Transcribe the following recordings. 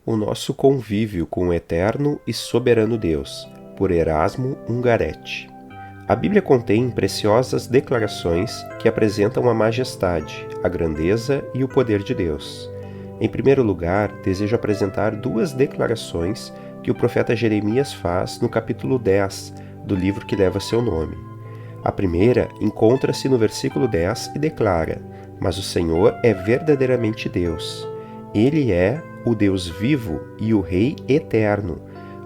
O nosso convívio com o eterno e soberano Deus, por Erasmo Ungaretti. A Bíblia contém preciosas declarações que apresentam a majestade, a grandeza e o poder de Deus. Em primeiro lugar, desejo apresentar duas declarações que o profeta Jeremias faz no capítulo 10 do livro que leva seu nome. A primeira encontra-se no versículo 10 e declara: "Mas o Senhor é verdadeiramente Deus. Ele é o Deus vivo e o Rei eterno.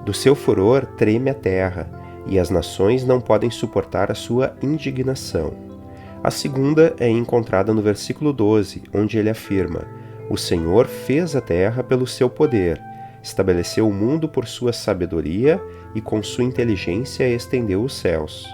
Do seu furor treme a terra, e as nações não podem suportar a sua indignação." A segunda é encontrada no versículo 12, onde ele afirma: "O Senhor fez a terra pelo seu poder, estabeleceu o mundo por sua sabedoria e com sua inteligência estendeu os céus."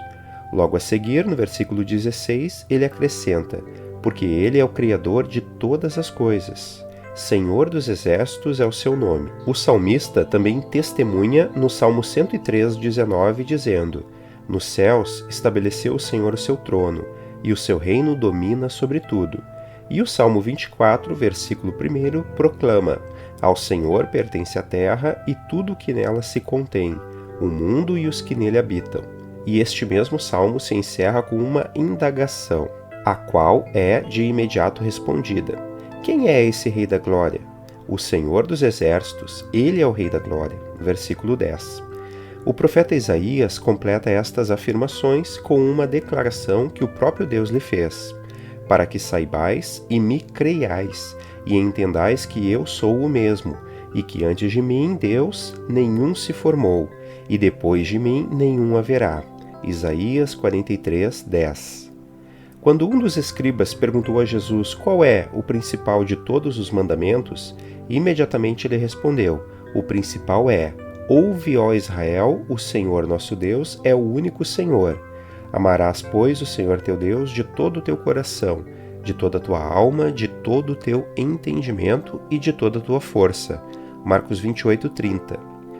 Logo a seguir, no versículo 16, ele acrescenta: "Porque ele é o Criador de todas as coisas. Senhor dos Exércitos é o seu nome." O salmista também testemunha no Salmo 103:19, dizendo: "Nos céus estabeleceu o Senhor o seu trono, e o seu reino domina sobre tudo." E o Salmo 24, versículo 1, proclama: "Ao Senhor pertence a terra e tudo o que nela se contém, o mundo e os que nele habitam." E este mesmo salmo se encerra com uma indagação, a qual é de imediato respondida: "Quem é esse Rei da Glória?" "O Senhor dos Exércitos, ele é o Rei da Glória." Versículo 10. O profeta Isaías completa estas afirmações com uma declaração que o próprio Deus lhe fez: "Para que saibais e me creiais, e entendais que eu sou o mesmo, e que antes de mim, Deus, nenhum se formou, e depois de mim nenhum haverá." Isaías 43:10. Quando um dos escribas perguntou a Jesus qual é o principal de todos os mandamentos, imediatamente ele respondeu: "O principal é: Ouve, ó Israel, o Senhor nosso Deus é o único Senhor. Amarás, pois, o Senhor teu Deus de todo o teu coração, de toda a tua alma, de todo o teu entendimento e de toda a tua força." Marcos 28:30.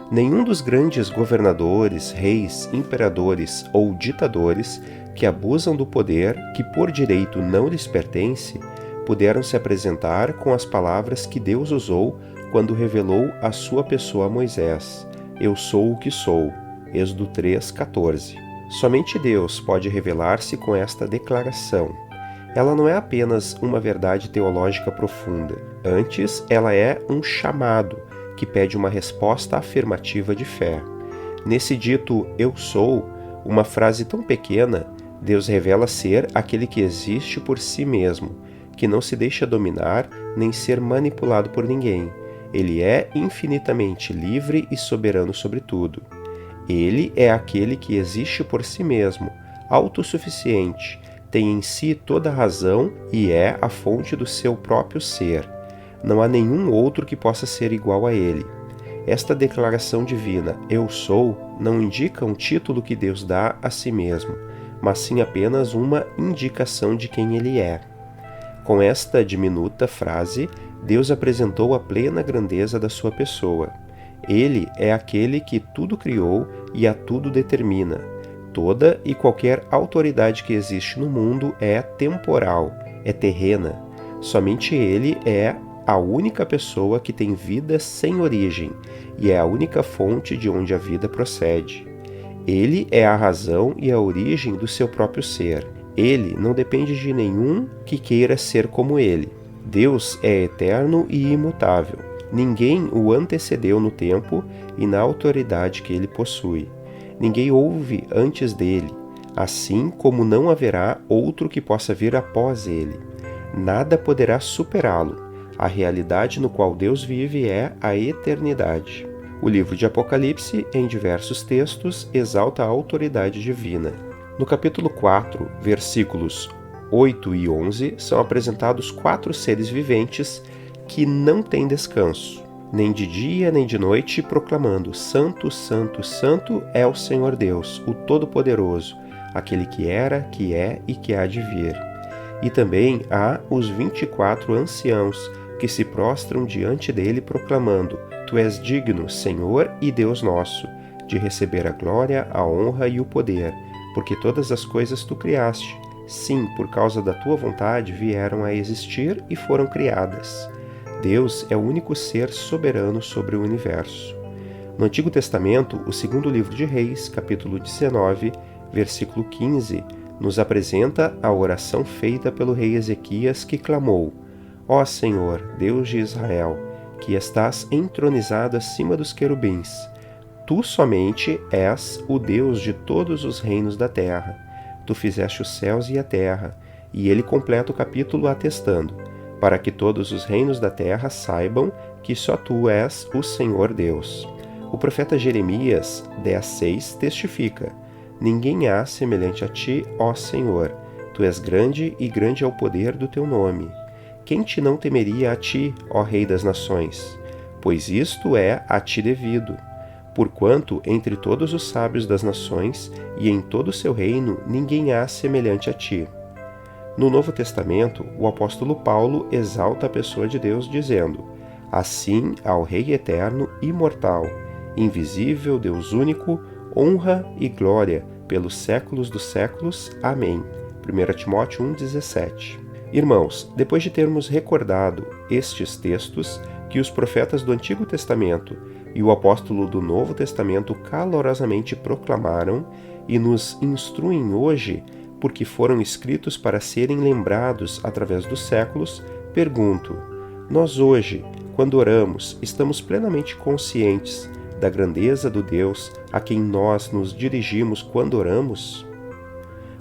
Nenhum dos grandes governadores, reis, imperadores ou ditadores que abusam do poder que por direito não lhes pertence, puderam se apresentar com as palavras que Deus usou quando revelou a sua pessoa a Moisés: "Eu sou o que sou." Êxodo 3:14. Somente Deus pode revelar-se com esta declaração. Ela não é apenas uma verdade teológica profunda, antes ela é um chamado que pede uma resposta afirmativa de fé. Nesse dito "eu sou", uma frase tão pequena, Deus revela ser aquele que existe por si mesmo, que não se deixa dominar nem ser manipulado por ninguém. Ele é infinitamente livre e soberano sobre tudo. Ele é aquele que existe por si mesmo, autossuficiente, tem em si toda a razão e é a fonte do seu próprio ser. Não há nenhum outro que possa ser igual a ele. Esta declaração divina, "eu sou", não indica um título que Deus dá a si mesmo, mas sim apenas uma indicação de quem ele é. Com esta diminuta frase, Deus apresentou a plena grandeza da sua pessoa. Ele é aquele que tudo criou e a tudo determina. Toda e qualquer autoridade que existe no mundo é temporal, é terrena. Somente ele é a única pessoa que tem vida sem origem e é a única fonte de onde a vida procede. Ele é a razão e a origem do seu próprio ser. Ele não depende de nenhum que queira ser como ele. Deus é eterno e imutável. Ninguém o antecedeu no tempo e na autoridade que ele possui. Ninguém houve antes dele, assim como não haverá outro que possa vir após ele. Nada poderá superá-lo. A realidade no qual Deus vive é a eternidade. O livro de Apocalipse, em diversos textos, exalta a autoridade divina. No capítulo 4, versículos 8 e 11, são apresentados 4 seres viventes que não têm descanso, nem de dia nem de noite, proclamando: "Santo, Santo, Santo é o Senhor Deus, o Todo-Poderoso, aquele que era, que é e que há de vir." E também há os 24 anciãos que se prostram diante dele, proclamando: "Tu és digno, Senhor e Deus nosso, de receber a glória, a honra e o poder, porque todas as coisas tu criaste. Sim, por causa da tua vontade vieram a existir e foram criadas." Deus é o único ser soberano sobre o universo. No Antigo Testamento, o segundo livro de Reis, capítulo 19, versículo 15, nos apresenta a oração feita pelo rei Ezequias, que clamou: Ó Senhor, Deus de Israel, que estás entronizado acima dos querubins, tu somente és o Deus de todos os reinos da terra. Tu fizeste os céus e a terra. E ele completa o capítulo atestando: para que todos os reinos da terra saibam que só tu és o Senhor Deus. O profeta Jeremias 10:6 testifica: ninguém há semelhante a ti, ó Senhor. Tu és grande e grande é o poder do teu nome. Quem te não temeria a ti, ó Rei das nações? Pois isto é a ti devido. Porquanto entre todos os sábios das nações e em todo o seu reino ninguém há semelhante a ti. No Novo Testamento, o apóstolo Paulo exalta a pessoa de Deus dizendo: assim ao Rei eterno, imortal, invisível, Deus único, honra e glória pelos séculos dos séculos. Amém. 1 Timóteo 1,17. Irmãos, depois de termos recordado estes textos que os profetas do Antigo Testamento e o apóstolo do Novo Testamento calorosamente proclamaram e nos instruem hoje, porque foram escritos para serem lembrados através dos séculos, pergunto: nós hoje, quando oramos, estamos plenamente conscientes da grandeza do Deus a quem nós nos dirigimos quando oramos?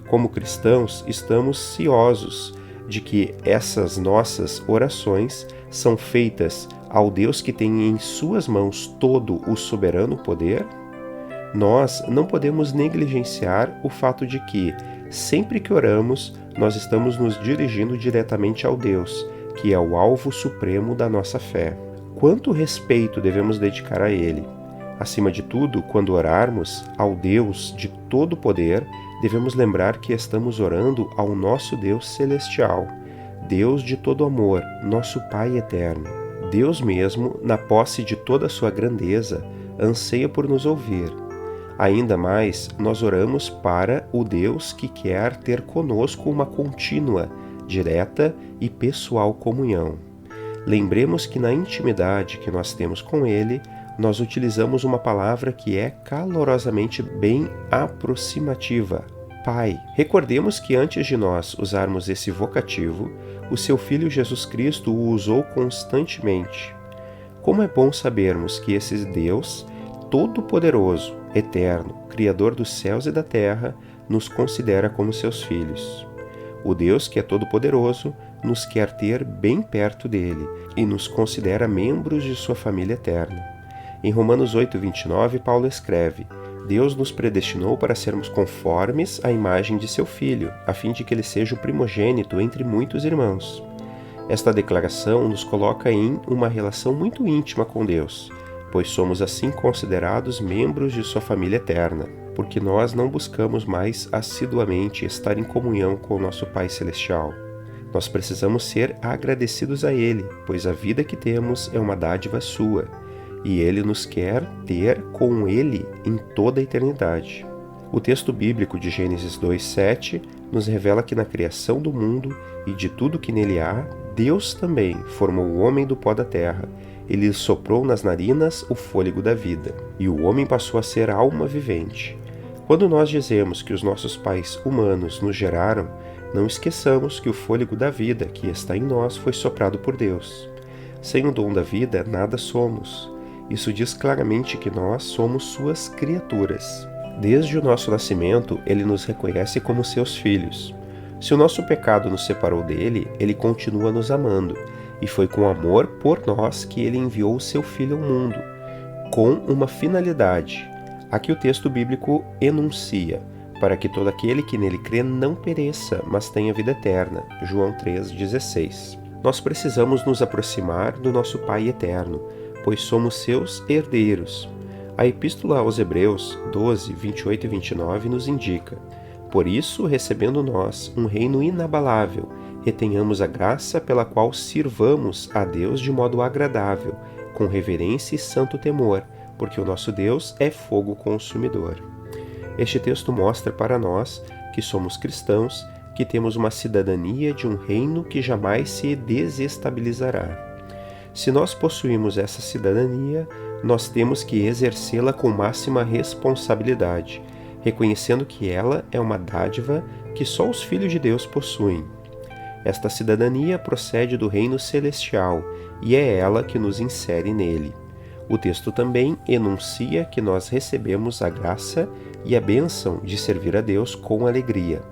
Como cristãos, estamos ciosos de que essas nossas orações são feitas ao Deus que tem em suas mãos todo o soberano poder? Nós não podemos negligenciar o fato de que, sempre que oramos, nós estamos nos dirigindo diretamente ao Deus, que é o alvo supremo da nossa fé. Quanto respeito devemos dedicar a Ele? Acima de tudo, quando orarmos ao Deus de todo poder, devemos lembrar que estamos orando ao nosso Deus celestial, Deus de todo amor, nosso Pai eterno. Deus mesmo, na posse de toda a sua grandeza, anseia por nos ouvir. Ainda mais, nós oramos para o Deus que quer ter conosco uma contínua, direta e pessoal comunhão. Lembremos que na intimidade que nós temos com Ele, nós utilizamos uma palavra que é calorosamente bem aproximativa: Pai. Recordemos que antes de nós usarmos esse vocativo, o seu Filho Jesus Cristo o usou constantemente. Como é bom sabermos que esse Deus, todo-poderoso, eterno, Criador dos céus e da terra, nos considera como seus filhos. O Deus que é todo-poderoso nos quer ter bem perto dele e nos considera membros de sua família eterna. Em Romanos 8:29, Paulo escreve: Deus nos predestinou para sermos conformes à imagem de seu Filho, a fim de que ele seja o primogênito entre muitos irmãos. Esta declaração nos coloca em uma relação muito íntima com Deus, pois somos assim considerados membros de sua família eterna, porque nós não buscamos mais assiduamente estar em comunhão com o nosso Pai Celestial. Nós precisamos ser agradecidos a Ele, pois a vida que temos é uma dádiva sua, e Ele nos quer ter com Ele em toda a eternidade. O texto bíblico de Gênesis 2:7 nos revela que na criação do mundo e de tudo que nele há, Deus também formou o homem do pó da terra. Ele soprou nas narinas o fôlego da vida, e o homem passou a ser alma vivente. Quando nós dizemos que os nossos pais humanos nos geraram, não esqueçamos que o fôlego da vida que está em nós foi soprado por Deus. Sem o dom da vida, nada somos. Isso diz claramente que nós somos suas criaturas. Desde o nosso nascimento, Ele nos reconhece como seus filhos. Se o nosso pecado nos separou dele, Ele continua nos amando, e foi com amor por nós que Ele enviou o seu Filho ao mundo, com uma finalidade. Aqui o texto bíblico enuncia: para que todo aquele que nele crê não pereça, mas tenha vida eterna. João 3,16. Nós precisamos nos aproximar do nosso Pai eterno, pois somos seus herdeiros. A Epístola aos Hebreus 12, 28 e 29 nos indica: por isso, recebendo nós um reino inabalável, retenhamos a graça pela qual sirvamos a Deus de modo agradável, com reverência e santo temor, porque o nosso Deus é fogo consumidor. Este texto mostra para nós, que somos cristãos, que temos uma cidadania de um reino que jamais se desestabilizará. Se nós possuímos essa cidadania, nós temos que exercê-la com máxima responsabilidade, reconhecendo que ela é uma dádiva que só os filhos de Deus possuem. Esta cidadania procede do reino celestial e é ela que nos insere nele. O texto também enuncia que nós recebemos a graça e a bênção de servir a Deus com alegria.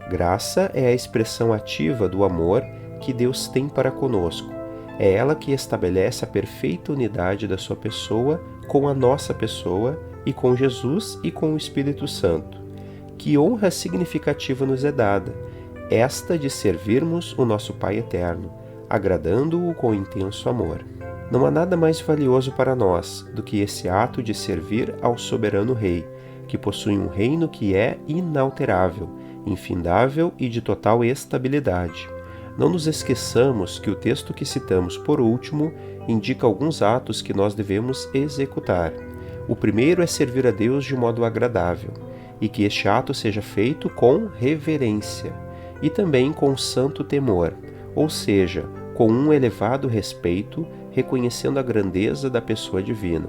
Graça é a expressão ativa do amor que Deus tem para conosco. É ela que estabelece a perfeita unidade da sua pessoa com a nossa pessoa e com Jesus e com o Espírito Santo. Que honra significativa nos é dada, esta de servirmos o nosso Pai eterno, agradando-o com intenso amor. Não há nada mais valioso para nós do que esse ato de servir ao soberano Rei, que possui um reino que é inalterável, infindável e de total estabilidade. Não nos esqueçamos que o texto que citamos por último indica alguns atos que nós devemos executar. O primeiro é servir a Deus de modo agradável, e que este ato seja feito com reverência, e também com santo temor, ou seja, com um elevado respeito, reconhecendo a grandeza da pessoa divina.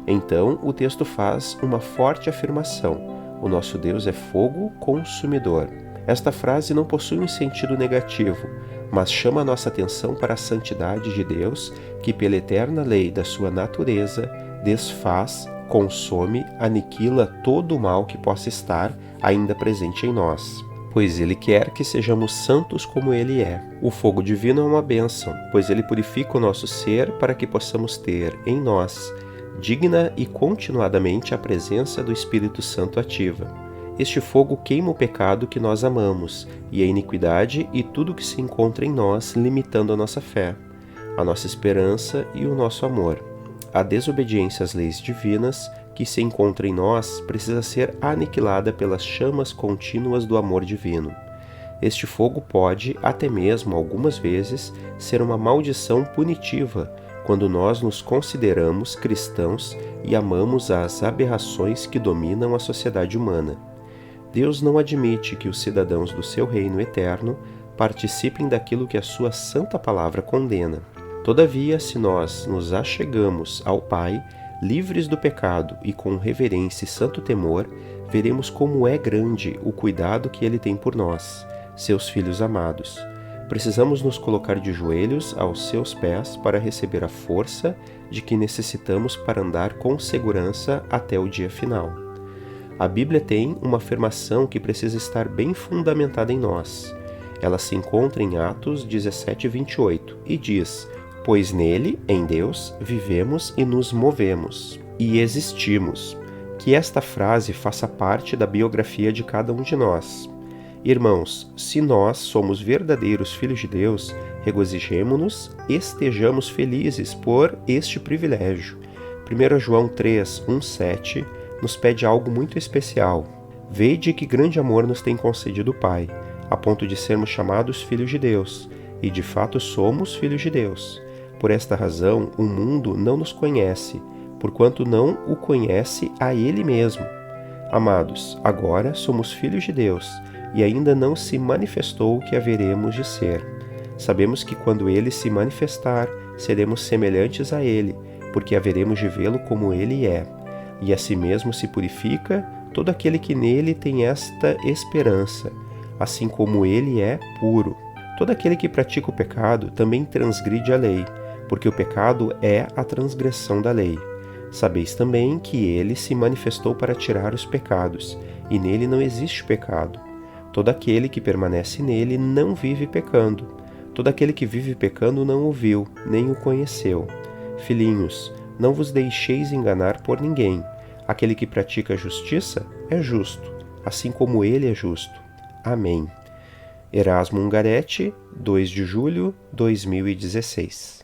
Então, o texto faz uma forte afirmação: o nosso Deus é fogo consumidor. Esta frase não possui um sentido negativo, mas chama a nossa atenção para a santidade de Deus, que pela eterna lei da sua natureza, desfaz, consome, aniquila todo o mal que possa estar ainda presente em nós. Pois Ele quer que sejamos santos como Ele é. O fogo divino é uma bênção, pois ele purifica o nosso ser para que possamos ter em nós digna e continuadamente a presença do Espírito Santo ativa. Este fogo queima o pecado que nós amamos e a iniquidade e tudo que se encontra em nós, limitando a nossa fé, a nossa esperança e o nosso amor. A desobediência às leis divinas que se encontra em nós precisa ser aniquilada pelas chamas contínuas do amor divino. Este fogo pode, até mesmo algumas vezes, ser uma maldição punitiva quando nós nos consideramos cristãos e amamos as aberrações que dominam a sociedade humana. Deus não admite que os cidadãos do seu reino eterno participem daquilo que a sua santa palavra condena. Todavia, se nós nos achegamos ao Pai, livres do pecado e com reverência e santo temor, veremos como é grande o cuidado que Ele tem por nós, seus filhos amados. Precisamos nos colocar de joelhos aos seus pés para receber a força de que necessitamos para andar com segurança até o dia final. A Bíblia tem uma afirmação que precisa estar bem fundamentada em nós. Ela se encontra em Atos 17:28 e diz: pois nele, em Deus, vivemos e nos movemos, e existimos. Que esta frase faça parte da biografia de cada um de nós. Irmãos, se nós somos verdadeiros filhos de Deus, regozijemo-nos, estejamos felizes por este privilégio. 1 João 3:1-7 nos pede algo muito especial. Vede que grande amor nos tem concedido o Pai, a ponto de sermos chamados filhos de Deus, e de fato somos filhos de Deus. Por esta razão, o mundo não nos conhece, porquanto não o conhece a Ele mesmo. Amados, agora somos filhos de Deus, e ainda não se manifestou o que haveremos de ser. Sabemos que quando Ele se manifestar, seremos semelhantes a Ele, porque haveremos de vê-lo como Ele é. E a si mesmo se purifica todo aquele que nele tem esta esperança, assim como Ele é puro. Todo aquele que pratica o pecado também transgride a lei, porque o pecado é a transgressão da lei. Sabeis também que Ele se manifestou para tirar os pecados, e nele não existe pecado. Todo aquele que permanece nele não vive pecando. Todo aquele que vive pecando não o viu, nem o conheceu. Filhinhos, não vos deixeis enganar por ninguém. Aquele que pratica a justiça é justo, assim como Ele é justo. Amém. Erasmo Ungaretti, 2 de julho de 2016.